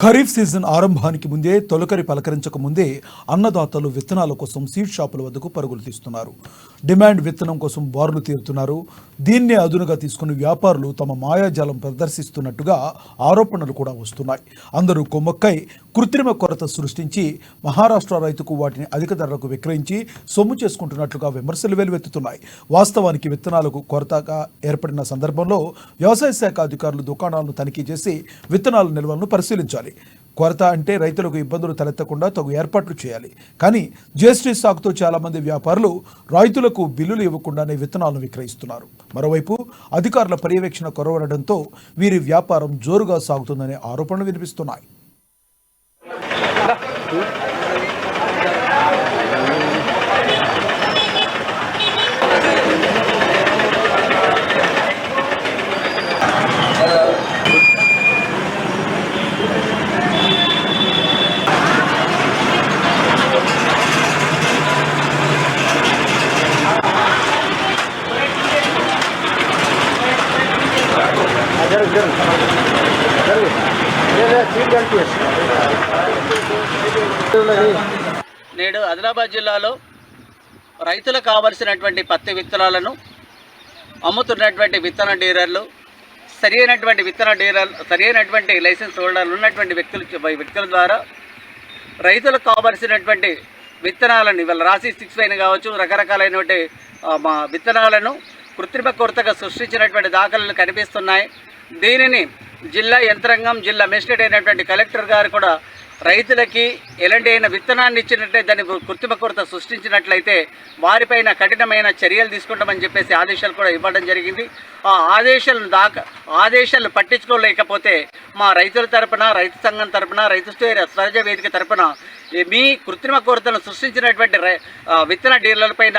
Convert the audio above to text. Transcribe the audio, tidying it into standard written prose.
Kharif season ఆరంభానికి ముందే తొలకరి పలకరించక ముందే అన్నదాతలు విత్తనాల కోసం సీడ్ షాపుల వద్దకు పరుగులు తీస్తున్నారు. డిమాండ్ విత్తనం కోసం బారులు తీరుతున్నారు. దీన్నే అదునుగా తీసుకుని వ్యాపారులు తమ మాయాజాలం ప్రదర్శిస్తున్నట్టుగా ఆరోపణలు కూడా వస్తున్నాయి. అందరూ కొమ్మక్కై కృత్రిమ కొరత సృష్టించి మహారాష్ట్ర రైతుకు వాటిని అధిక ధరలకు విక్రయించి సొమ్ము చేసుకుంటున్నట్లుగా విమర్శలు వెలువెత్తుతున్నాయి. వాస్తవానికి విత్తనాలకు కొరతగా ఏర్పడిన సందర్భంలో వ్యవసాయ శాఖ అధికారులు దుకాణాలను తనిఖీ చేసి విత్తనాల నిల్వలను పరిశీలించాలి. కొరత అంటే రైతులకు ఇబ్బందులు తలెత్తకుండా తగు ఏర్పాట్లు చేయాలి. కానీ జిఎస్టీ సాకుతో చాలా మంది వ్యాపారులు రైతులకు బిల్లులు ఇవ్వకుండానే విత్తనాలను విక్రయిస్తున్నారు. మరోవైపు అధికారుల పర్యవేక్షణ కొరవడంతో వీరి వ్యాపారం జోరుగా సాగుతుందనే ఆరోపణలు వినిపిస్తున్నాయి. నేడు ఆదిలాబాద్ జిల్లాలో రైతులకు కావలసినటువంటి పత్తి విత్తనాలను అమ్ముతున్నటువంటి విత్తన డీలర్లు సరైనటువంటి లైసెన్స్ హోల్డర్లు ఉన్నటువంటి వ్యక్తుల ద్వారా రైతులకు కావలసినటువంటి విత్తనాలను ఇవాళ రాసి 6 కావచ్చు రకరకాలైనటువంటి విత్తనాలను కృత్రిమ కొరతగా సృష్టించినటువంటి దాఖలాలు కనిపిస్తున్నాయి. దీనిని జిల్లా యంత్రాంగం, జిల్లా మెజిస్ట్రేట్ అయినటువంటి కలెక్టర్ గారు కూడా రైతులకి ఎలాంటి అయిన విత్తనాన్ని ఇచ్చినట్లయితే దాన్ని కృత్రిమ కొరత సృష్టించినట్లయితే వారిపైన కఠినమైన చర్యలు తీసుకుంటామని చెప్పేసి ఆదేశాలు కూడా ఇవ్వడం జరిగింది. ఆ ఆదేశాలను పట్టించుకోలేకపోతే మా రైతుల తరపున, రైతు సంఘం తరపున, రైతు స్వరాజ్య వేదిక తరపున మీ కృత్రిమ కొరతను సృష్టించినటువంటి విత్తన డీలర్లపైన